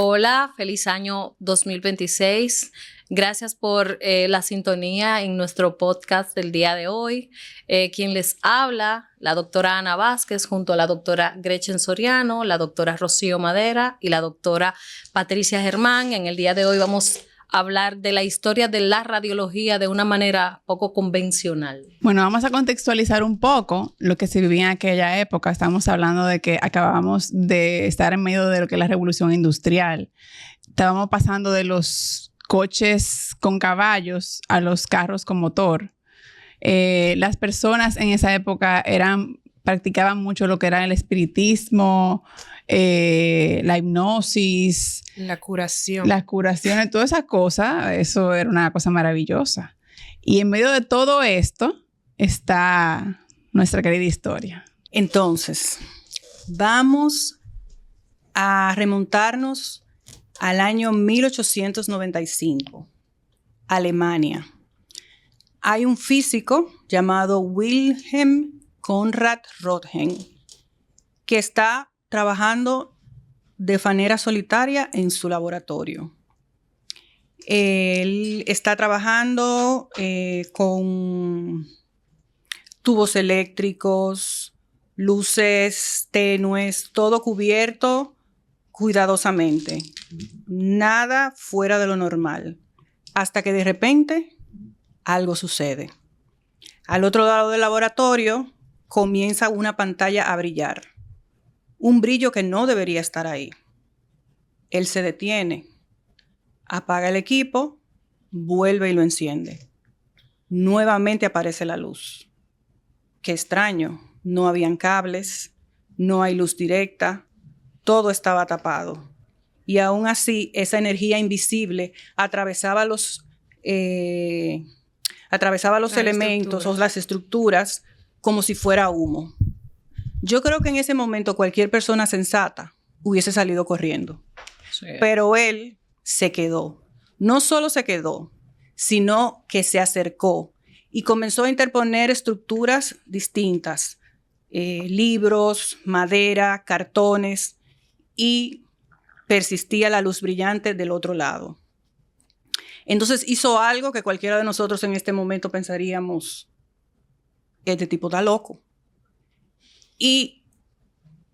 Hola, feliz año 2026. Gracias por la sintonía en nuestro podcast del día de hoy. Quien les habla, la doctora Ana Vázquez, junto a la doctora Gretchen Soriano, la doctora Rocío Madera y la doctora Patricia Germán. En el día de hoy vamos a hablar de la historia de la radiología de una manera poco convencional. Bueno, vamos a contextualizar un poco lo que se vivía en aquella época. Estamos hablando de que acabábamos de estar en medio de lo que es la revolución industrial. Estábamos pasando de los coches con caballos a los carros con motor. Las personas en esa época practicaban mucho lo que era el espiritismo, la hipnosis, las curaciones, todas esas cosas. Eso era una cosa maravillosa. Y en medio de todo esto está nuestra querida historia. Entonces, vamos a remontarnos al año 1895, Alemania. Hay un físico llamado Wilhelm Conrad Röntgen que está trabajando de manera solitaria en su laboratorio. Él está trabajando con tubos eléctricos, luces tenues, todo cubierto cuidadosamente. Nada fuera de lo normal. Hasta que de repente algo sucede. Al otro lado del laboratorio comienza una pantalla a brillar. Un brillo que no debería estar ahí. Él se detiene, apaga el equipo, vuelve y lo enciende. Nuevamente aparece la luz. Qué extraño, no habían cables, no hay luz directa, todo estaba tapado. Y aún así, esa energía invisible atravesaba los elementos o las estructuras como si fuera humo. Yo creo que en ese momento cualquier persona sensata hubiese salido corriendo. Sí. Pero él se quedó. No solo se quedó, sino que se acercó y comenzó a interponer estructuras distintas. Libros, madera, cartones, y persistía la luz brillante del otro lado. Entonces hizo algo que cualquiera de nosotros en este momento pensaríamos, este tipo está loco. Y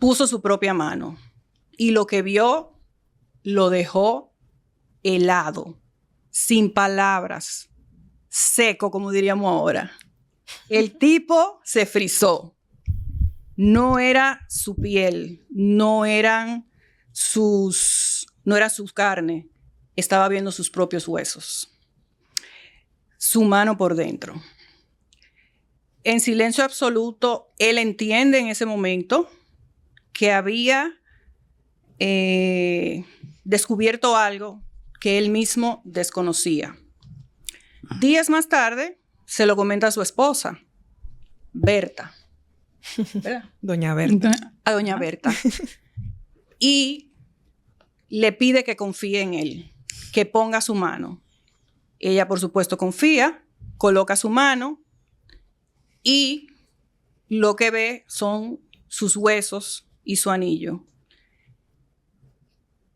puso su propia mano. Y lo que vio, lo dejó helado, sin palabras, seco, como diríamos ahora. El tipo se frizó. No era su piel, no era su carne. Estaba viendo sus propios huesos. Su mano por dentro. En silencio absoluto, él entiende en ese momento que había descubierto algo que él mismo desconocía. Días más tarde, se lo comenta a su esposa, Berta. ¿Verdad? Doña Berta. A doña Berta. Y le pide que confíe en él, que ponga su mano. Ella, por supuesto, confía, coloca su mano y lo que ve son sus huesos y su anillo.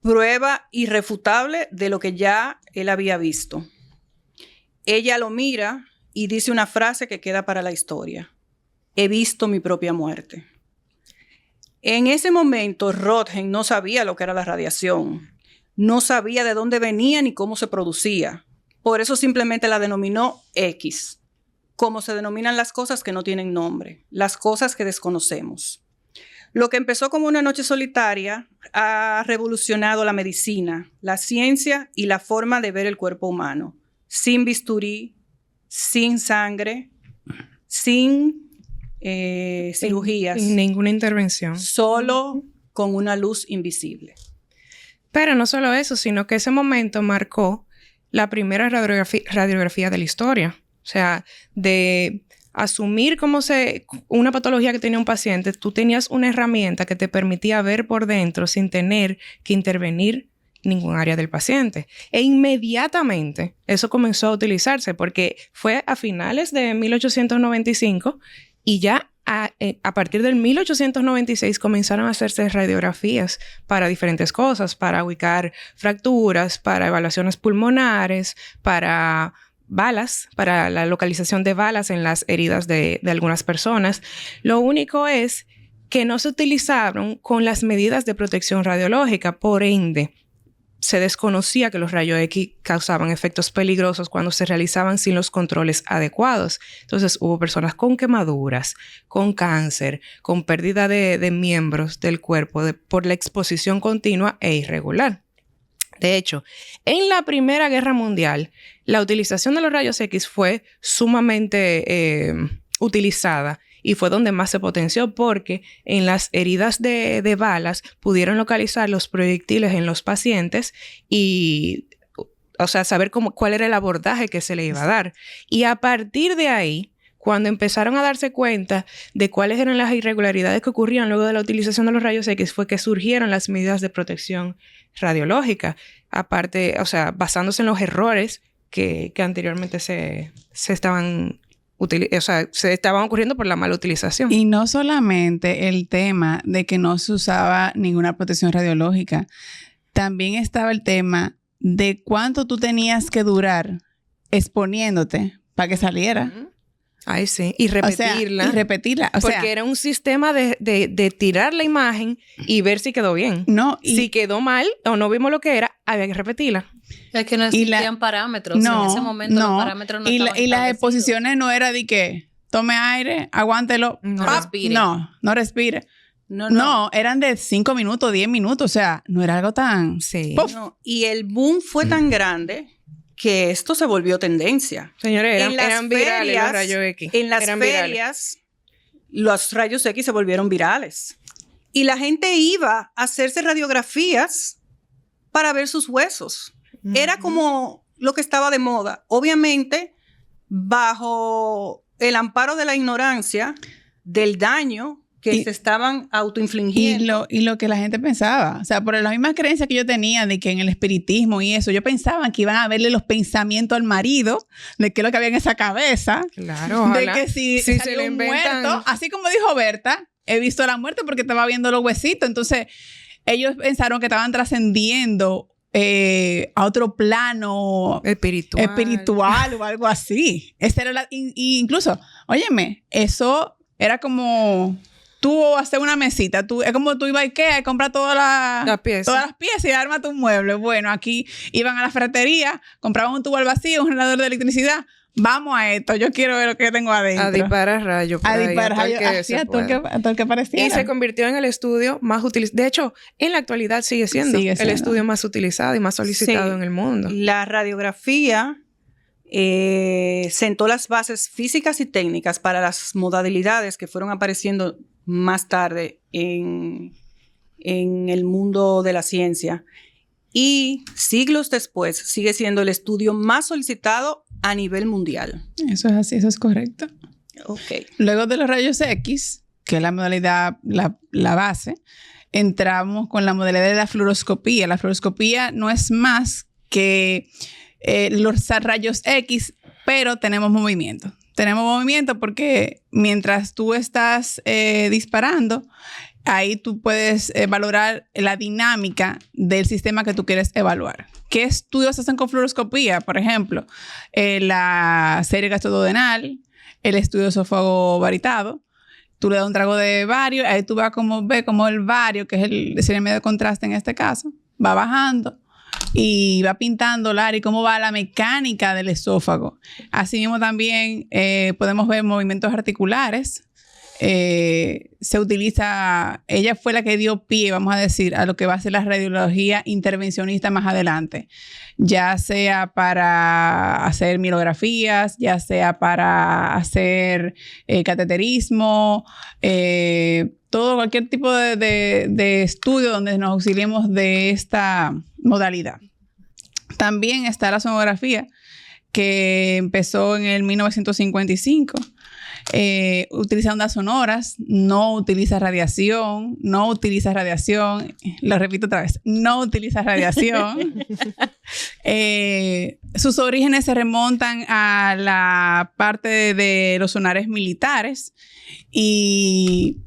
Prueba irrefutable de lo que ya él había visto. Ella lo mira y dice una frase que queda para la historia. He visto mi propia muerte. En ese momento, Röntgen no sabía lo que era la radiación. No sabía de dónde venía ni cómo se producía. Por eso simplemente la denominó X, como se denominan las cosas que no tienen nombre, las cosas que desconocemos. Lo que empezó como una noche solitaria ha revolucionado la medicina, la ciencia y la forma de ver el cuerpo humano. Sin bisturí, sin sangre, sin cirugías. Sin ninguna intervención. Solo con una luz invisible. Pero no solo eso, sino que ese momento marcó la primera radiografía de la historia. O sea, de asumir una patología que tenía un paciente, tú tenías una herramienta que te permitía ver por dentro sin tener que intervenir ningún área del paciente. E inmediatamente eso comenzó a utilizarse porque fue a finales de 1895 y ya a partir del 1896 comenzaron a hacerse radiografías para diferentes cosas, para ubicar fracturas, para evaluaciones pulmonares, para balas, para la localización de balas en las heridas de algunas personas. Lo único es que no se utilizaron con las medidas de protección radiológica, por ende, se desconocía que los rayos X causaban efectos peligrosos cuando se realizaban sin los controles adecuados. Entonces hubo personas con quemaduras, con cáncer, con pérdida de miembros del cuerpo por la exposición continua e irregular. De hecho, en la Primera Guerra Mundial, la utilización de los rayos X fue sumamente utilizada y fue donde más se potenció porque en las heridas de balas pudieron localizar los proyectiles en los pacientes y, o sea, saber cuál era el abordaje que se le iba a dar. Y a partir de ahí, cuando empezaron a darse cuenta de cuáles eran las irregularidades que ocurrían luego de la utilización de los rayos X, fue que surgieron las medidas de protección radiológica. Aparte, o sea, basándose en los errores que anteriormente se estaban ocurriendo por la mala utilización. Y no solamente el tema de que no se usaba ninguna protección radiológica, también estaba el tema de cuánto tú tenías que durar exponiéndote para que saliera. Ay, sí. Y repetirla. Porque era un sistema de tirar la imagen y ver si quedó bien. Si quedó mal o no vimos lo que era, había que repetirla. Es que no existían parámetros. En ese momento los parámetros no estaban y las exposiciones no era de que tome aire, aguántelo. No respire. No respire. No, eran de 5 minutos, 10 minutos. O sea, no era algo tan... Sí. No, y el boom fue tan grande que esto se volvió tendencia. Señores, eran virales los rayos X. En las ferias, los rayos X se volvieron virales. Y la gente iba a hacerse radiografías para ver sus huesos. Era como lo que estaba de moda. Obviamente, bajo el amparo de la ignorancia, del daño que se estaban autoinfligiendo. Y lo que la gente pensaba. O sea, por las mismas creencias que yo tenía de que en el espiritismo y eso, yo pensaba que iban a verle los pensamientos al marido, de qué es lo que había en esa cabeza. Claro, ojalá. De que si se le inventan muerto, así como dijo Berta, he visto la muerte porque estaba viendo los huesitos. Entonces, ellos pensaron que estaban trascendiendo a otro plano espiritual o algo así. Esa era incluso, óyeme, eso era como tú hacer una mesita. Es como tú ibas a IKEA y compras todas las piezas y armas tu mueble. Bueno, aquí iban a la ferretería, compraban un tubo al vacío, un generador de electricidad. Vamos a esto, yo quiero ver lo que tengo adentro. A disparar rayos. A disparar rayos. A todo el que pareciera. Y se convirtió en el estudio más utilizado. De hecho, en la actualidad sigue siendo el estudio más utilizado y más solicitado en el mundo. La radiografía sentó las bases físicas y técnicas para las modalidades que fueron apareciendo más tarde en el mundo de la ciencia. Y siglos después sigue siendo el estudio más solicitado a nivel mundial. Eso es así, eso es correcto. Ok. Luego de los rayos X, que es la modalidad, la base, entramos con la modalidad de la fluoroscopía. La fluoroscopía no es más que los rayos X, pero tenemos movimiento. Tenemos movimiento porque mientras tú estás disparando, ahí tú puedes valorar la dinámica del sistema que tú quieres evaluar. ¿Qué estudios hacen con fluoroscopía? Por ejemplo, la serie gastroduodenal, el estudio esófago varitado. Tú le das un trago de bario, ahí tú vas a ver como el bario, que es el serie medio de contraste en este caso, va bajando y va pintando el área y cómo va la mecánica del esófago. Asimismo también podemos ver movimientos articulares. Se utiliza, ella fue la que dio pie, vamos a decir, a lo que va a ser la radiología intervencionista más adelante, ya sea para hacer mielografías, ya sea para hacer cateterismo, cualquier tipo de estudio donde nos auxiliemos de esta modalidad. También está la sonografía, que empezó en el 1955. Utiliza ondas sonoras, no utiliza radiación. Lo repito otra vez, no utiliza radiación. Sus orígenes se remontan a la parte de los sonares militares y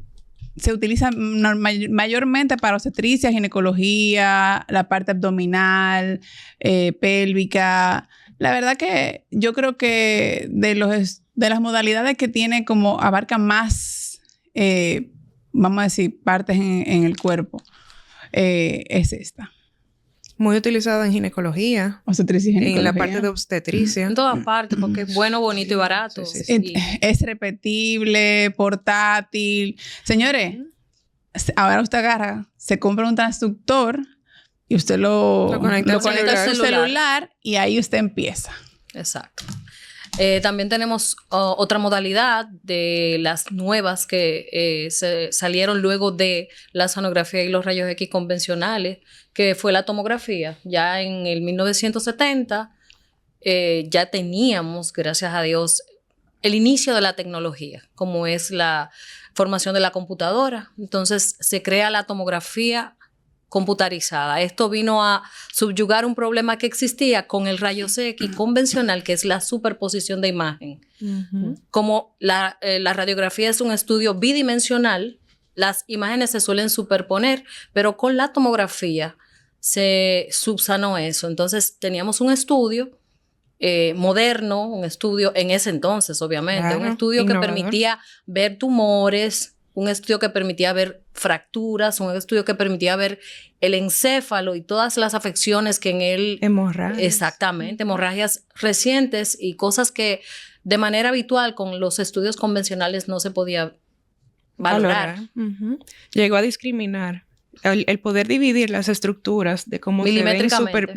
se utiliza mayormente para obstetricia, ginecología, la parte abdominal, pélvica. La verdad que yo creo que de las modalidades que tiene, como abarca más, vamos a decir, partes en el cuerpo, es esta. Muy utilizada en ginecología. Obstetricia y ginecología. En la parte de obstetricia. En todas partes, porque es bueno, bonito y barato. Sí. Es repetible, portátil. Señores, ahora usted agarra, se compra un transductor y usted lo conecta al celular y ahí usted empieza. Exacto. También tenemos otra modalidad de las nuevas que salieron luego de la sonografía y los rayos X convencionales, que fue la tomografía. Ya en el 1970 ya teníamos, gracias a Dios, el inicio de la tecnología, como es la formación de la computadora. Entonces se crea la tomografía computarizada. Esto vino a subyugar un problema que existía con el rayos X convencional, que es la superposición de imagen. Uh-huh. Como la radiografía es un estudio bidimensional, las imágenes se suelen superponer, pero con la tomografía se subsanó eso. Entonces teníamos un estudio moderno, un estudio en ese entonces, obviamente, claro, un estudio innovador, que permitía ver tumores, un estudio que permitía ver fracturas, un estudio que permitía ver el encéfalo y todas las afecciones que en él... Hemorragias. Exactamente, hemorragias recientes y cosas que de manera habitual con los estudios convencionales no se podía valorar. Uh-huh. Llegó a discriminar. El poder dividir las estructuras de cómo se ven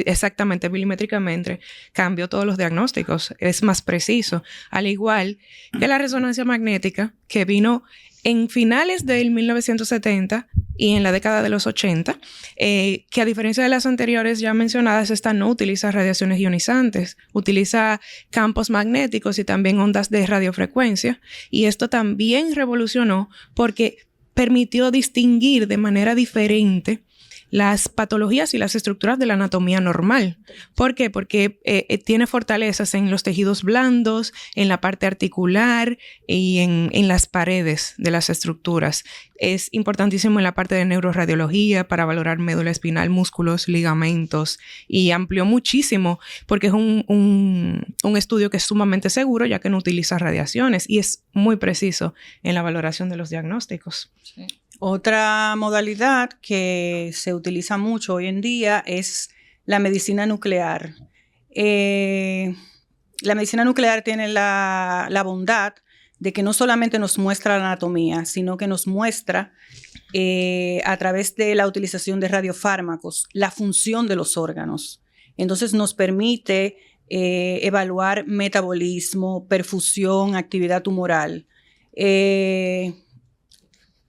exactamente, milimétricamente, cambió todos los diagnósticos. Es más preciso. Al igual que la resonancia magnética, que vino en finales del 1970 y en la década de los 80, que a diferencia de las anteriores ya mencionadas, esta no utiliza radiaciones ionizantes, utiliza campos magnéticos y también ondas de radiofrecuencia. Y esto también revolucionó porque permitió distinguir de manera diferente las patologías y las estructuras de la anatomía normal. ¿Por qué? Porque tiene fortalezas en los tejidos blandos, en la parte articular y en las paredes de las estructuras. Es importantísimo en la parte de neuroradiología para valorar médula espinal, músculos, ligamentos, y amplió muchísimo porque es un estudio que es sumamente seguro ya que no utiliza radiaciones y es muy preciso en la valoración de los diagnósticos. Sí. Otra modalidad que se utiliza mucho hoy en día es la medicina nuclear. La medicina nuclear tiene la bondad de que no solamente nos muestra la anatomía, sino que nos muestra a través de la utilización de radiofármacos la función de los órganos. Entonces nos permite evaluar metabolismo, perfusión, actividad tumoral.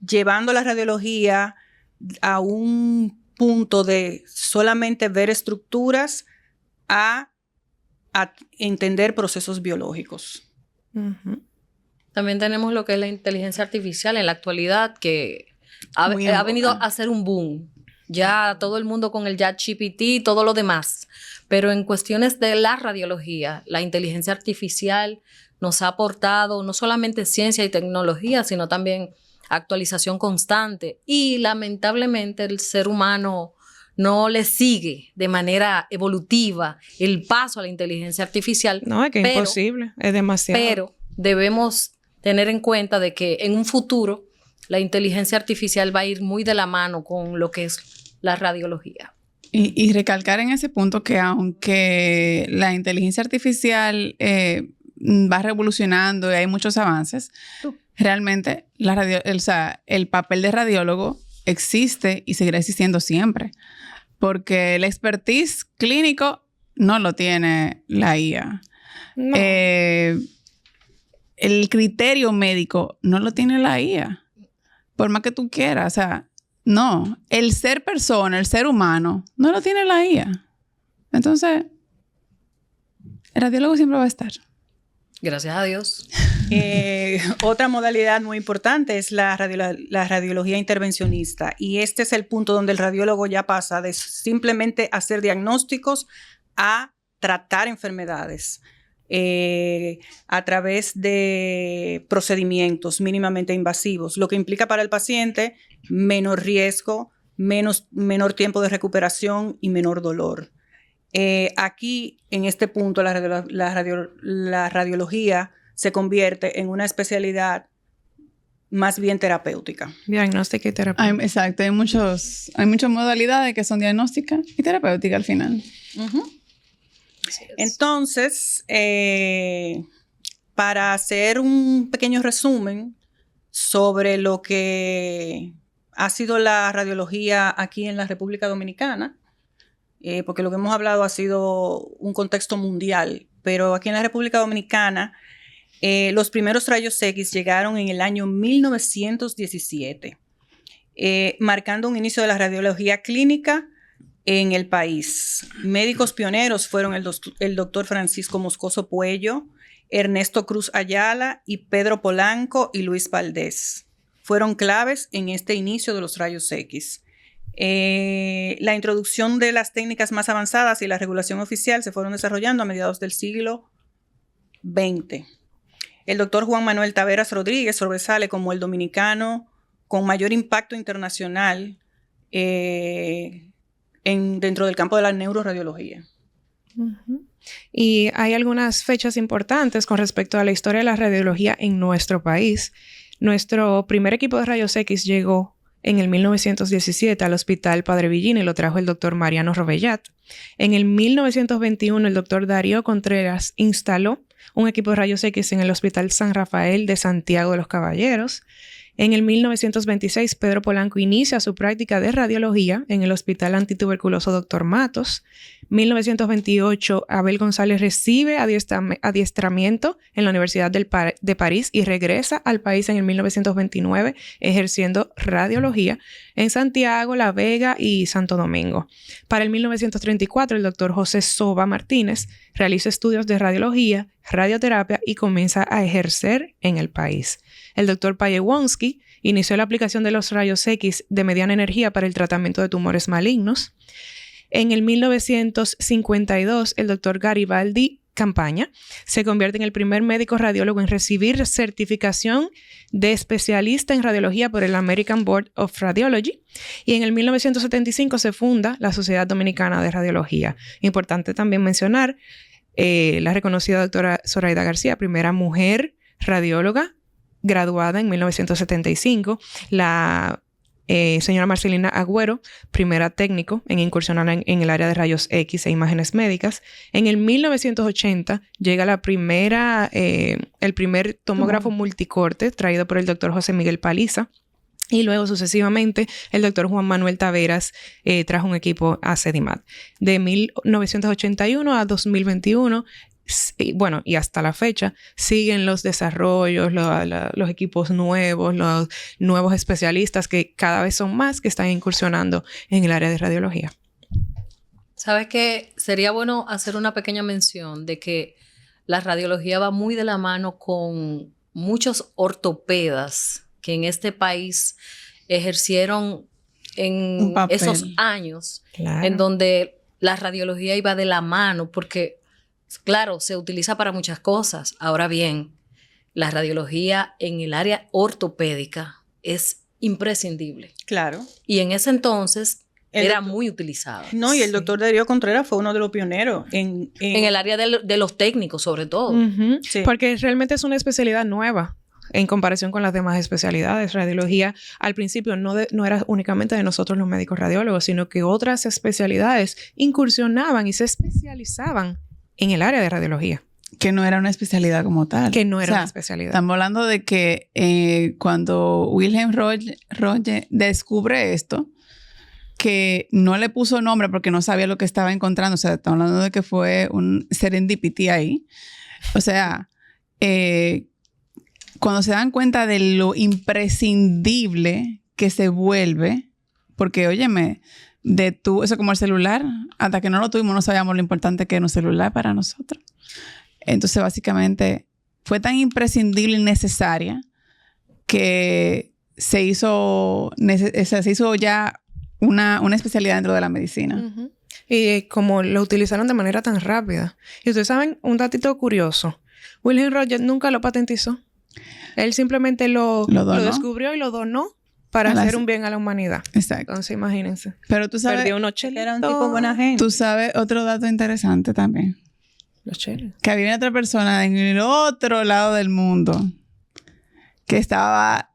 Llevando la radiología a un punto de solamente ver estructuras a entender procesos biológicos. Uh-huh. También tenemos lo que es la inteligencia artificial en la actualidad, que ha venido a ser un boom. Ya todo el mundo con el ChatGPT y todo lo demás. Pero en cuestiones de la radiología, la inteligencia artificial nos ha aportado no solamente ciencia y tecnología, sino también actualización constante, y lamentablemente el ser humano no le sigue de manera evolutiva el paso a la inteligencia artificial. No, es que es imposible, es demasiado. Pero debemos tener en cuenta de que en un futuro la inteligencia artificial va a ir muy de la mano con lo que es la radiología. Y recalcar en ese punto que aunque la inteligencia artificial va revolucionando y hay muchos avances, realmente el papel de radiólogo existe y seguirá existiendo siempre, porque el expertise clínico no lo tiene la IA. No. El criterio médico no lo tiene la IA, por más que tú quieras. O sea, no. El ser persona, el ser humano, no lo tiene la IA. Entonces, El radiólogo siempre va a estar. Gracias a Dios. Otra modalidad muy importante es la radiología intervencionista. Y este es el punto donde el radiólogo ya pasa de simplemente hacer diagnósticos a tratar enfermedades a través de procedimientos mínimamente invasivos, lo que implica para el paciente menor riesgo, menor tiempo de recuperación y menor dolor. Aquí, en este punto, la radiología se convierte en una especialidad más bien terapéutica. Diagnóstica y terapia. Exacto, hay muchas modalidades que son diagnósticas y terapéuticas al final. Uh-huh. Entonces, para hacer un pequeño resumen sobre lo que ha sido la radiología aquí en la República Dominicana, porque lo que hemos hablado ha sido un contexto mundial, pero aquí en la República Dominicana los primeros rayos X llegaron en el año 1917, marcando un inicio de la radiología clínica en el país. Médicos pioneros fueron el doctor Francisco Moscoso Puello, Ernesto Cruz Ayala y Pedro Polanco y Luis Valdés. Fueron claves en este inicio de los rayos X. La introducción de las técnicas más avanzadas y la regulación oficial se fueron desarrollando a mediados del siglo XX. El doctor Juan Manuel Taveras Rodríguez sobresale como el dominicano con mayor impacto internacional dentro del campo de la neuroradiología. Uh-huh. Y hay algunas fechas importantes con respecto a la historia de la radiología en nuestro país. Nuestro primer equipo de rayos X llegó en el 1917 al Hospital Padre Villini y lo trajo el doctor Mariano Robellat. En el 1921 el doctor Darío Contreras instaló un equipo de rayos X en el Hospital San Rafael de Santiago de los Caballeros. En el 1926, Pedro Polanco inicia su práctica de radiología en el Hospital Antituberculoso Dr. Matos. 1928, Abel González recibe adiestramiento en la Universidad de París y regresa al país en el 1929 ejerciendo radiología en Santiago, La Vega y Santo Domingo. Para el 1934, el doctor José Soba Martínez realiza estudios de radiología, radioterapia y comienza a ejercer en el país. El doctor Payewonsky inició la aplicación de los rayos X de mediana energía para el tratamiento de tumores malignos. En el 1952, el doctor Garibaldi Campaña se convierte en el primer médico radiólogo en recibir certificación de especialista en radiología por el American Board of Radiology. Y en el 1975 se funda la Sociedad Dominicana de Radiología. Importante también mencionar la reconocida doctora Zoraida García, primera mujer radióloga graduada en 1975, la señora Marcelina Agüero, primera técnico en incursionar en el área de rayos X e imágenes médicas. En el 1980 llega el primer tomógrafo multicorte traído por el doctor José Miguel Paliza. Y luego, sucesivamente, el doctor Juan Manuel Taveras trajo un equipo a CEDIMAT. De 1981 a 2021, y hasta la fecha, siguen los desarrollos, los equipos nuevos, los nuevos especialistas que cada vez son más que están incursionando en el área de radiología. ¿Sabes qué? Sería bueno hacer una pequeña mención de que la radiología va muy de la mano con muchos ortopedas que en este país ejercieron en esos años, claro, en donde la radiología iba de la mano, porque, claro, se utiliza para muchas cosas. Ahora bien, la radiología en el área ortopédica es imprescindible. Claro. Y en ese entonces era muy utilizada. No, y el doctor Darío Contreras fue uno de los pioneros en el área de los técnicos, sobre todo. Uh-huh. Sí. Porque realmente es una especialidad nueva en comparación con las demás especialidades. Radiología al principio no era únicamente de nosotros los médicos radiólogos, sino que otras especialidades incursionaban y se especializaban en el área de radiología. Que no era una especialidad como tal. Que no era una especialidad. Estamos hablando de que cuando Wilhelm Röntgen descubre esto, que no le puso nombre porque no sabía lo que estaba encontrando. O sea, estamos hablando de que fue un serendipity ahí. O sea, cuando se dan cuenta de lo imprescindible que se vuelve, porque, óyeme, eso como el celular, hasta que no lo tuvimos no sabíamos lo importante que era un celular para nosotros. Entonces, básicamente, fue tan imprescindible y necesaria que se hizo ya una especialidad dentro de la medicina. Uh-huh. Y como lo utilizaron de manera tan rápida. Y ustedes saben, un datito curioso. Wilhelm Röntgen nunca lo patentizó. Él simplemente lo descubrió y lo donó para hacer un bien a la humanidad. Exacto. Entonces, imagínense. Pero tú sabes... Perdió unos chelitos. Era un tipo buena gente. Tú sabes otro dato interesante también. Los cheles. Que había otra persona en el otro lado del mundo que estaba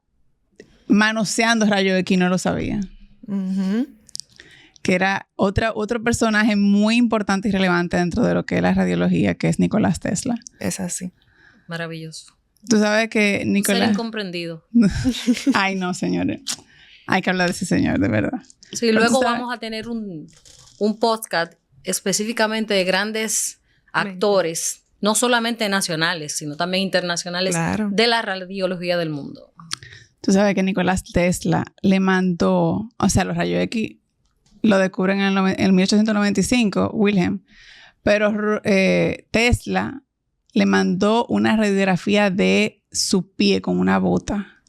manoseando rayos X y no lo sabía. Uh-huh. Que era otro personaje muy importante y relevante dentro de lo que es la radiología, que es Nicolás Tesla. Es así. Maravilloso. Tú sabes que Nicolás... Ser incomprendido. Ay, no, señores. Hay que hablar de ese señor, de verdad. Sí, luego vamos a tener un podcast específicamente de grandes actores, no solamente nacionales, sino también internacionales, claro, de la radiología del mundo. Tú sabes que Nicolás Tesla le mandó, o sea, los rayos X lo descubren en 1895, Wilhelm, pero Tesla le mandó una radiografía de su pie con una bota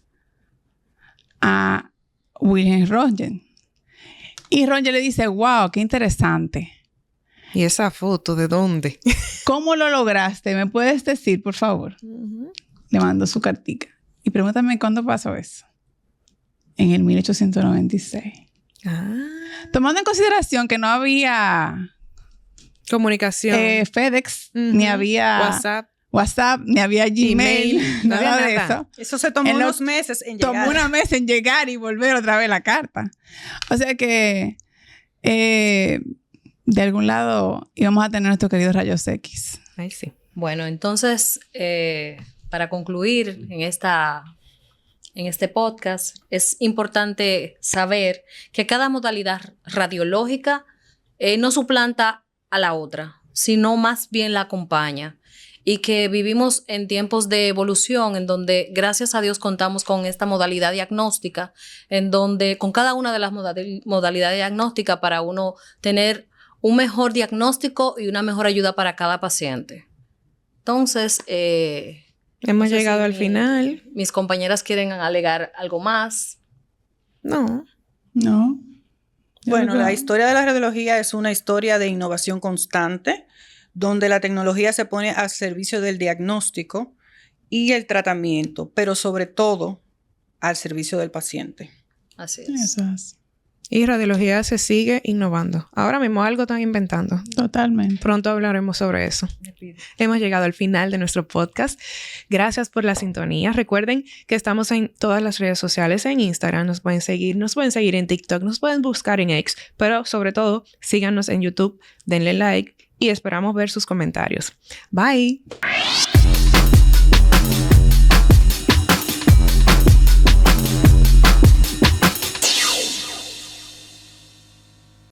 a Wilhelm Röntgen. Y Röntgen le dice, wow, qué interesante. ¿Y esa foto de dónde? ¿Cómo lo lograste? ¿Me puedes decir, por favor? Uh-huh. Le mandó su cartica. Y pregúntame cuándo pasó eso. En el 1896. Ah. Tomando en consideración que no había... Comunicación. FedEx, uh-huh, ni había... WhatsApp, ni había Gmail, nada de eso. Eso se tomó unos meses en llegar. Tomó unos meses en llegar y volver otra vez la carta. O sea que... de algún lado íbamos a tener nuestros queridos rayos X. Ay, sí. Bueno, entonces, para concluir en este podcast, es importante saber que cada modalidad radiológica no suplanta a la otra, sino más bien la acompaña. Y que vivimos en tiempos de evolución en donde, gracias a Dios, contamos con esta modalidad diagnóstica, en donde con cada una de las modalidades diagnósticas para uno tener un mejor diagnóstico y una mejor ayuda para cada paciente. Entonces, hemos llegado al final. Mis compañeras quieren alegar algo más. No. Bueno, la historia de la radiología es una historia de innovación constante, donde la tecnología se pone al servicio del diagnóstico y el tratamiento, pero sobre todo al servicio del paciente. Así es. Eso es. Y radiología se sigue innovando. Ahora mismo algo están inventando. Totalmente. Pronto hablaremos sobre eso. Hemos llegado al final de nuestro podcast. Gracias por la sintonía. Recuerden que estamos en todas las redes sociales, en Instagram. Nos pueden seguir en TikTok, nos pueden buscar en X, pero sobre todo, síganos en YouTube, denle like y esperamos ver sus comentarios. Bye.